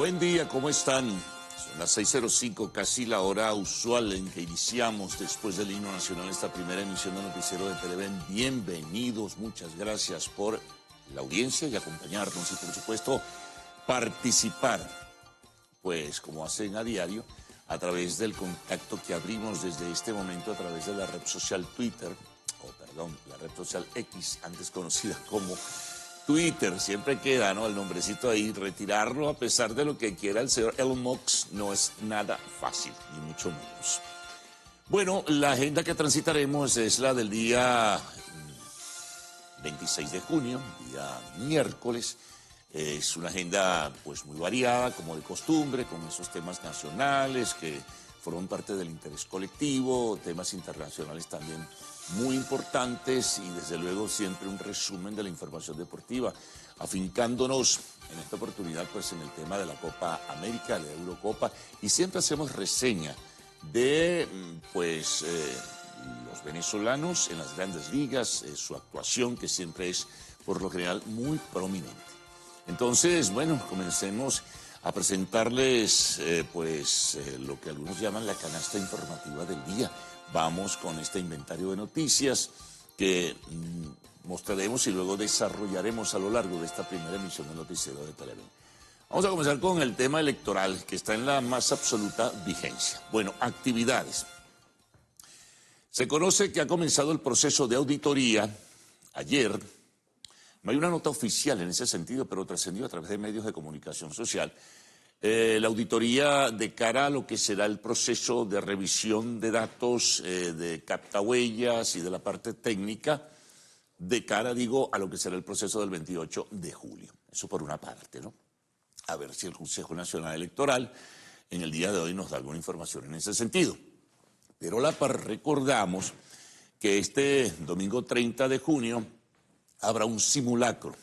Buen día, ¿cómo están? Son las 6:05, casi la hora usual en que iniciamos después del himno nacional esta primera emisión de Noticiero de Televen. Bienvenidos, muchas gracias por la audiencia y acompañarnos y por supuesto participar, pues como hacen a diario, a través del contacto que abrimos desde este momento a través de la red social Twitter, la red social X, antes conocida como Twitter. Siempre queda, ¿no?, el nombrecito ahí. Retirarlo, a pesar de lo que quiera el señor Elon Musk, no es nada fácil, ni mucho menos. Bueno, la agenda que transitaremos es la del día 26 de junio, día miércoles. Es una agenda pues muy variada, como de costumbre, con esos temas nacionales que forman parte del interés colectivo, temas internacionales también muy importantes y desde luego siempre un resumen de la información deportiva, afincándonos en esta oportunidad pues en el tema de la Copa América, la Eurocopa, y siempre hacemos reseña de pues los venezolanos en las grandes ligas, su actuación que siempre es por lo general muy prominente. Entonces, bueno, comencemos a presentarles lo que algunos llaman la canasta informativa del día. Vamos con este inventario de noticias que mostraremos y luego desarrollaremos a lo largo de esta primera emisión del Noticiero de Televen. Vamos a comenzar con el tema electoral, que está en la más absoluta vigencia. Bueno, actividades. Se conoce que ha comenzado el proceso de auditoría ayer. No hay una nota oficial en ese sentido, pero trascendió a través de medios de comunicación social. La auditoría de cara a lo que será el proceso de revisión de datos, de captahuellas y de la parte técnica, de cara, digo, a lo que será el proceso del 28 de julio. Eso por una parte, ¿no? A ver si el Consejo Nacional Electoral en el día de hoy nos da alguna información en ese sentido. Pero recordamos que este domingo 30 de junio habrá un simulacro.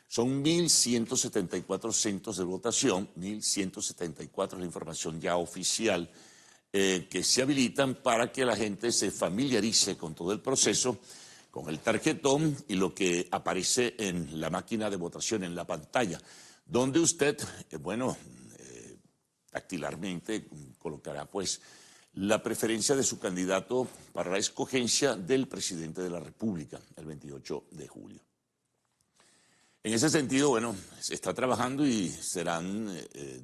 Son 1.174 centros de votación, 1.174 es la información ya oficial, que se habilitan para que la gente se familiarice con todo el proceso, con el tarjetón y lo que aparece en la máquina de votación, en la pantalla, donde usted, dactilarmente colocará pues la preferencia de su candidato para la escogencia del presidente de la República el 28 de julio. En ese sentido, bueno, se está trabajando y serán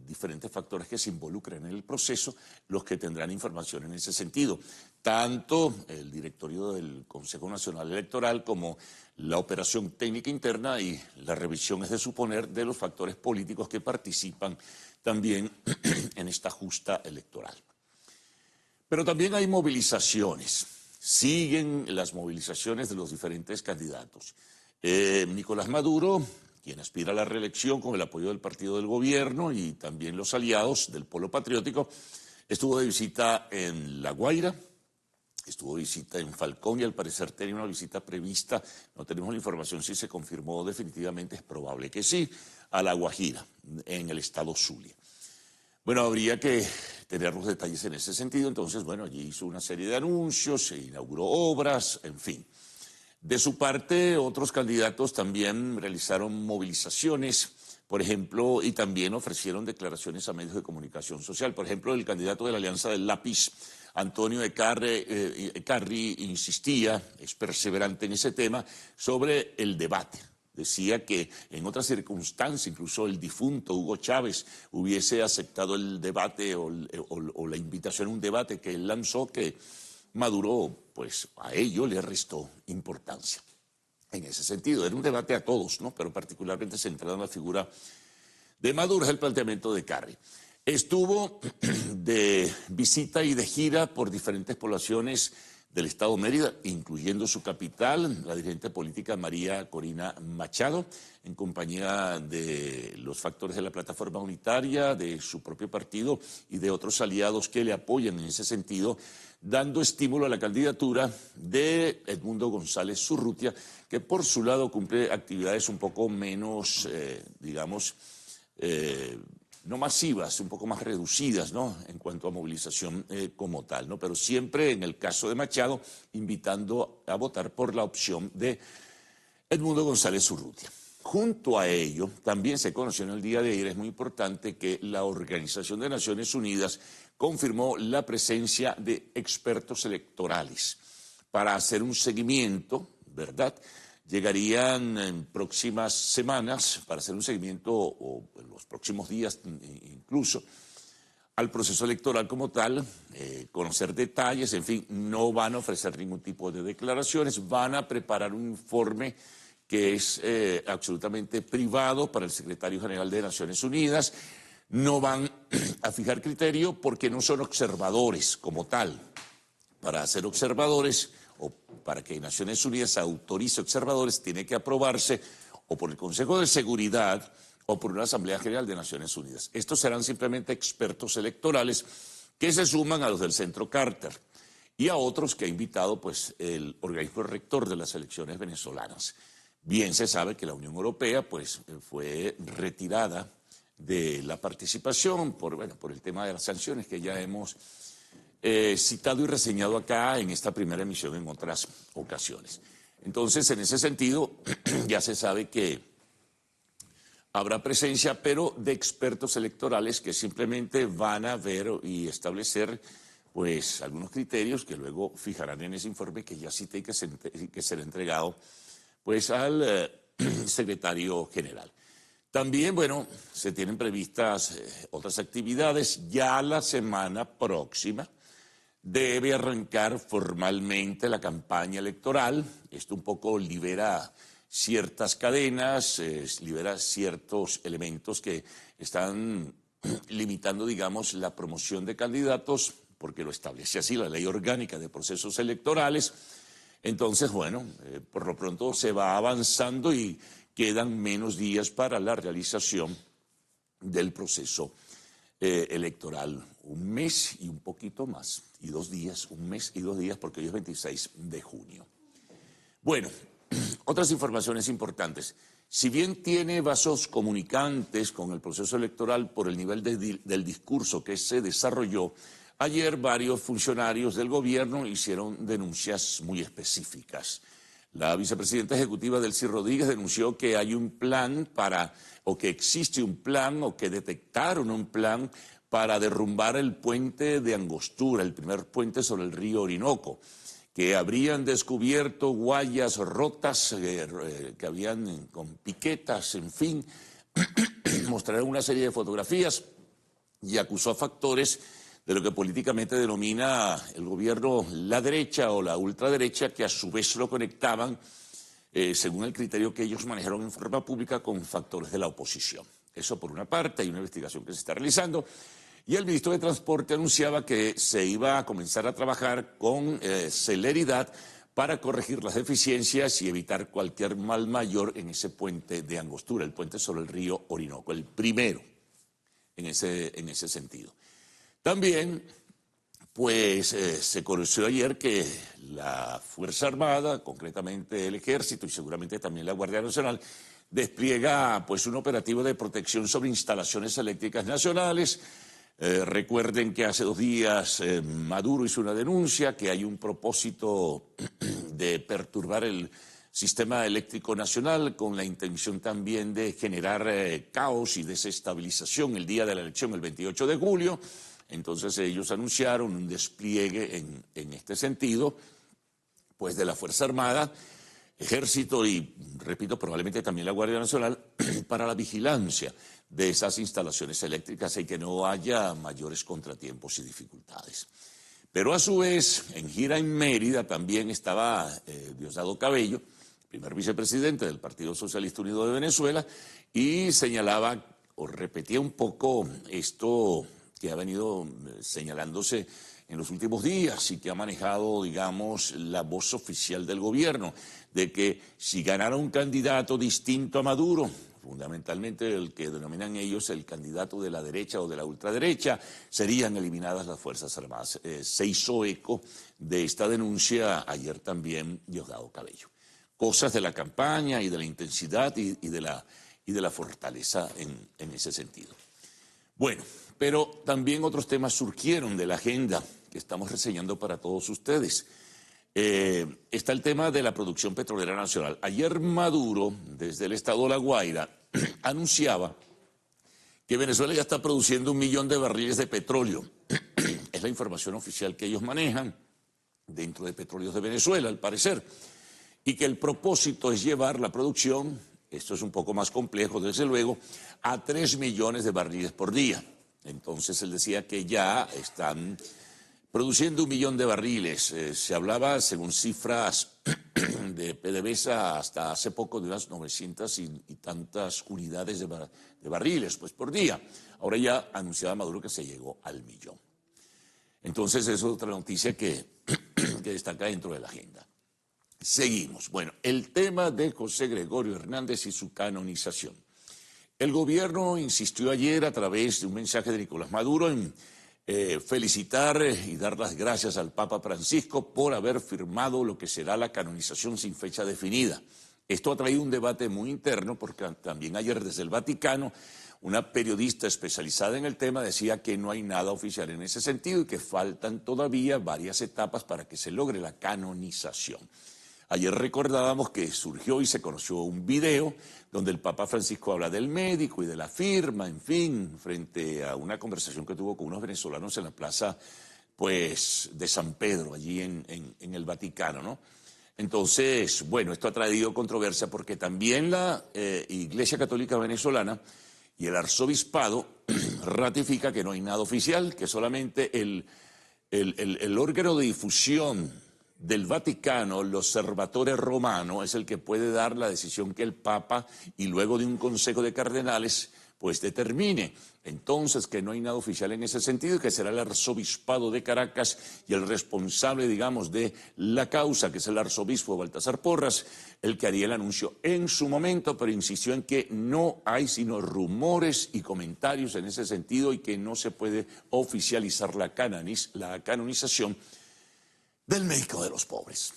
diferentes factores que se involucren en el proceso los que tendrán información en ese sentido. Tanto el directorio del Consejo Nacional Electoral como la operación técnica interna y la revisión, es de suponer, de los factores políticos que participan también en esta justa electoral. Pero también hay movilizaciones. Siguen las movilizaciones de los diferentes candidatos. Nicolás Maduro, quien aspira a la reelección con el apoyo del partido del gobierno y también los aliados del Polo Patriótico, estuvo de visita en La Guaira, estuvo de visita en Falcón y al parecer tenía una visita prevista, no tenemos la información si se confirmó definitivamente, es probable que sí, a La Guajira, en el estado Zulia. Bueno, habría que tener los detalles en ese sentido, entonces, bueno, allí hizo una serie de anuncios, se inauguró obras, en fin. De su parte, otros candidatos también realizaron movilizaciones, por ejemplo, y también ofrecieron declaraciones a medios de comunicación social. Por ejemplo, el candidato de la Alianza del Lápiz, Antonio Ecarri, insistía, es perseverante en ese tema, sobre el debate. Decía que en otras circunstancias, incluso el difunto Hugo Chávez hubiese aceptado el debate o la invitación a un debate que él lanzó, que Maduro, pues a ello le restó importancia. En ese sentido, era un debate a todos, ¿no? Pero particularmente centrado en la figura de Maduro, es el planteamiento de Carri. Estuvo de visita y de gira por diferentes poblaciones del estado Mérida, incluyendo su capital, la dirigente política María Corina Machado, en compañía de los factores de la plataforma unitaria, de su propio partido y de otros aliados que le apoyan en ese sentido, dando estímulo a la candidatura de Edmundo González Urrutia, que por su lado cumple actividades un poco menos, no masivas, un poco más reducidas, ¿no?, en cuanto a movilización como tal, ¿no? Pero siempre, en el caso de Machado, invitando a votar por la opción de Edmundo González Urrutia. junto a ello, también se conoció en el día de ayer, es muy importante que la Organización de Naciones Unidas confirmó la presencia de expertos electorales para hacer un seguimiento, ¿verdad? Llegarían en próximas semanas para hacer un seguimiento, o en los próximos días incluso, al proceso electoral como tal, conocer detalles, en fin, no van a ofrecer ningún tipo de declaraciones, van a preparar un informe que es absolutamente privado para el secretario general de Naciones Unidas, no van a fijar criterio porque no son observadores como tal. Para ser observadores o para que Naciones Unidas autorice observadores tiene que aprobarse o por el Consejo de Seguridad o por una Asamblea General de Naciones Unidas. Estos serán simplemente expertos electorales que se suman a los del Centro Carter y a otros que ha invitado pues, el organismo rector de las elecciones venezolanas. Bien se sabe que la Unión Europea pues, fue retirada de la participación por el tema de las sanciones que ya hemos citado y reseñado acá en esta primera emisión en otras ocasiones. Entonces, en ese sentido, ya se sabe que habrá presencia, pero de expertos electorales que simplemente van a ver y establecer pues, algunos criterios que luego fijarán en ese informe que ya cité y que será entregado pues, al secretario general. También, bueno, se tienen previstas otras actividades. Ya la semana próxima debe arrancar formalmente la campaña electoral. Esto un poco libera ciertas cadenas, libera ciertos elementos que están limitando, digamos, la promoción de candidatos, porque lo establece así la Ley Orgánica de Procesos Electorales. Entonces, bueno, por lo pronto se va avanzando y quedan menos días para la realización del proceso electoral. Un mes y un poquito más, y 2 días, un mes y 2 días, porque hoy es 26 de junio. Bueno, otras informaciones importantes. Si bien tiene vasos comunicantes con el proceso electoral por el nivel del discurso que se desarrolló, ayer varios funcionarios del gobierno hicieron denuncias muy específicas. La vicepresidenta ejecutiva Delcy Rodríguez denunció que hay un plan que existe un plan, o que detectaron un plan para derrumbar el puente de Angostura, el primer puente sobre el río Orinoco, que habrían descubierto guayas rotas, que habían con piquetas, en fin, mostraron una serie de fotografías y acusó a factores de lo que políticamente denomina el gobierno la derecha o la ultraderecha, que a su vez lo conectaban, según el criterio que ellos manejaron en forma pública, con factores de la oposición. Eso por una parte, hay una investigación que se está realizando, y el ministro de Transporte anunciaba que se iba a comenzar a trabajar con celeridad para corregir las deficiencias y evitar cualquier mal mayor en ese puente de Angostura, el puente sobre el río Orinoco, el primero en ese sentido. También, pues, se conoció ayer que la Fuerza Armada, concretamente el Ejército y seguramente también la Guardia Nacional, despliega pues, un operativo de protección sobre instalaciones eléctricas nacionales. Recuerden que hace 2 días Maduro hizo una denuncia que hay un propósito de perturbar el sistema eléctrico nacional con la intención también de generar caos y desestabilización el día de la elección, el 28 de julio. Entonces ellos anunciaron un despliegue en este sentido, pues de la Fuerza Armada, Ejército y, repito, probablemente también la Guardia Nacional, para la vigilancia de esas instalaciones eléctricas y que no haya mayores contratiempos y dificultades. Pero a su vez, en gira en Mérida también estaba Diosdado Cabello, primer vicepresidente del Partido Socialista Unido de Venezuela, y señalaba o repetía un poco esto que ha venido señalándose en los últimos días y que ha manejado, digamos, la voz oficial del gobierno, de que si ganara un candidato distinto a Maduro, fundamentalmente el que denominan ellos el candidato de la derecha o de la ultraderecha, serían eliminadas las Fuerzas Armadas. Se hizo eco de esta denuncia ayer también Diosdado Cabello. Cosas de la campaña y de la intensidad y de la fortaleza en ese sentido. Bueno, pero también otros temas surgieron de la agenda que estamos reseñando para todos ustedes. está el tema de la producción petrolera nacional. Ayer Maduro, desde el estado La Guaira, anunciaba que Venezuela ya está produciendo 1 millón de barriles de petróleo. Es la información oficial que ellos manejan dentro de Petróleos de Venezuela, al parecer. Y que el propósito es llevar la producción, esto es un poco más complejo desde luego, a 3 millones de barriles por día. Entonces él decía que ya están produciendo 1 millón de barriles. Se hablaba, según cifras de PDVSA, hasta hace poco de unas 900 y tantas unidades de barriles pues, por día. Ahora ya anunciaba Maduro que se llegó al 1 millón. Entonces, eso es otra noticia que destaca dentro de la agenda. Seguimos. Bueno, el tema de José Gregorio Hernández y su canonización. El gobierno insistió ayer a través de un mensaje de Nicolás Maduro en felicitar y dar las gracias al Papa Francisco por haber firmado lo que será la canonización sin fecha definida. Esto ha traído un debate muy interno porque también ayer desde el Vaticano una periodista especializada en el tema decía que no hay nada oficial en ese sentido y que faltan todavía varias etapas para que se logre la canonización. Ayer recordábamos que surgió y se conoció un video donde el Papa Francisco habla del médico y de la firma, en fin, frente a una conversación que tuvo con unos venezolanos en la plaza pues, de San Pedro, allí en el Vaticano, ¿no? Entonces, bueno, esto ha traído controversia porque también la Iglesia Católica Venezolana y el arzobispado ratifica que no hay nada oficial, que solamente el órgano de difusión del Vaticano, el Osservatore Romano, es el que puede dar la decisión que el Papa y luego de un consejo de cardenales pues determine. Entonces que no hay nada oficial en ese sentido y que será el arzobispado de Caracas y el responsable, digamos, de la causa, que es el arzobispo Baltasar Porras, el que haría el anuncio en su momento, pero insistió en que no hay sino rumores y comentarios en ese sentido y que no se puede oficializar la canonización del médico de los pobres.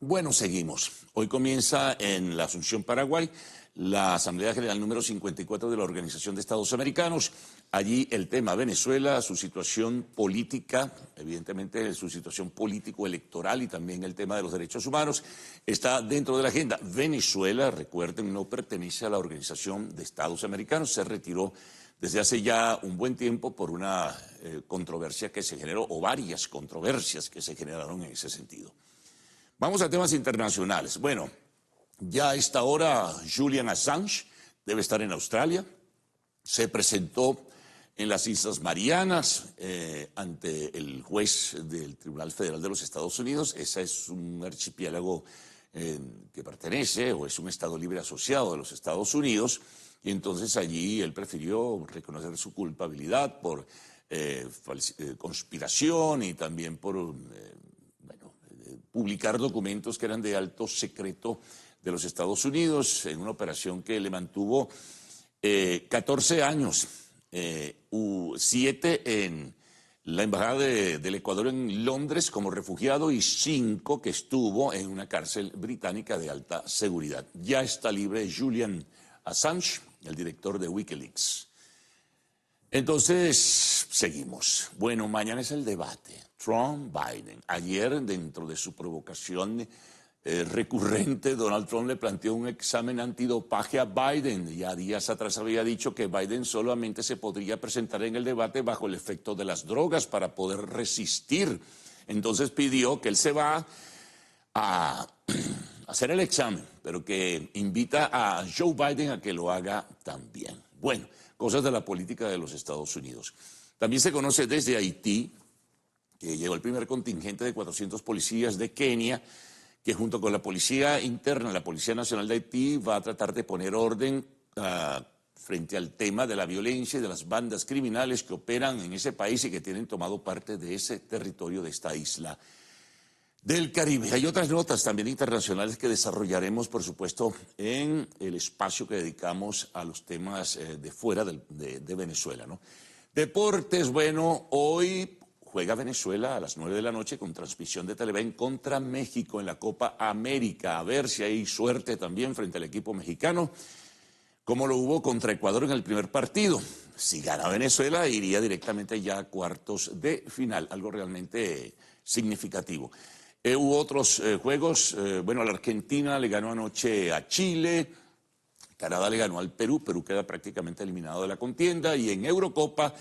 Bueno, seguimos. Hoy comienza en la Asunción, Paraguay, la Asamblea General número 54 de la Organización de Estados Americanos. Allí el tema Venezuela, su situación política, evidentemente su situación político-electoral y también el tema de los derechos humanos está dentro de la agenda. Venezuela, recuerden, no pertenece a la Organización de Estados Americanos, se retiró desde hace ya un buen tiempo por una controversia que se generó, o varias controversias que se generaron en ese sentido. Vamos a temas internacionales. Bueno, ya a esta hora Julian Assange debe estar en Australia. Se presentó en las Islas Marianas ante el juez del Tribunal Federal de los Estados Unidos. Ese es un archipiélago que pertenece o es un estado libre asociado de los Estados Unidos. Y entonces allí él prefirió reconocer su culpabilidad por conspiración y también por publicar documentos que eran de alto secreto de los Estados Unidos en una operación que le mantuvo 14 años, 7 en la Embajada del Ecuador en Londres como refugiado y 5 que estuvo en una cárcel británica de alta seguridad. Ya está libre Julian Assange, el director de Wikileaks. Entonces, seguimos. Bueno, mañana es el debate. Trump-Biden. Ayer, dentro de su provocación recurrente, Donald Trump le planteó un examen antidopaje a Biden. Ya días atrás había dicho que Biden solamente se podría presentar en el debate bajo el efecto de las drogas para poder resistir. Entonces pidió que él se va a hacer el examen, pero que invita a Joe Biden a que lo haga también. Bueno, cosas de la política de los Estados Unidos. También se conoce desde Haití que llegó el primer contingente de 400 policías de Kenia, que junto con la Policía Interna, la Policía Nacional de Haití, va a tratar de poner orden frente al tema de la violencia y de las bandas criminales que operan en ese país y que tienen tomado parte de ese territorio de esta isla del Caribe. Hay otras notas también internacionales que desarrollaremos, por supuesto, en el espacio que dedicamos a los temas de fuera de Venezuela, ¿no? Deportes, bueno, hoy juega Venezuela a las 9 de la noche con transmisión de Televen contra México en la Copa América. A ver si hay suerte también frente al equipo mexicano, como lo hubo contra Ecuador en el primer partido. Si gana Venezuela, iría directamente ya a cuartos de final, algo realmente significativo. Hubo otros juegos. Bueno, la Argentina le ganó anoche a Chile. Canadá le ganó al Perú. Perú queda prácticamente eliminado de la contienda. Y en Eurocopa,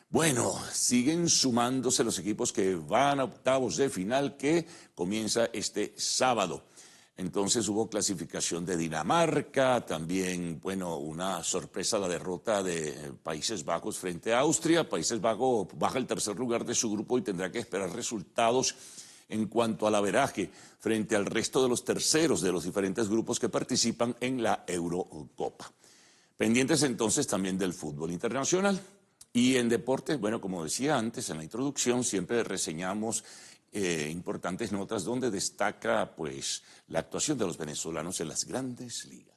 bueno, siguen sumándose los equipos que van a octavos de final, que comienza este sábado. Entonces hubo clasificación de Dinamarca, también, bueno, una sorpresa, la derrota de Países Bajos frente a Austria. Países Bajos baja al tercer lugar de su grupo y tendrá que esperar resultados en cuanto al averaje frente al resto de los terceros de los diferentes grupos que participan en la Eurocopa. Pendientes entonces también del fútbol internacional. Y en deportes, bueno, como decía antes en la introducción, siempre reseñamos importantes notas donde destaca pues la actuación de los venezolanos en las grandes ligas.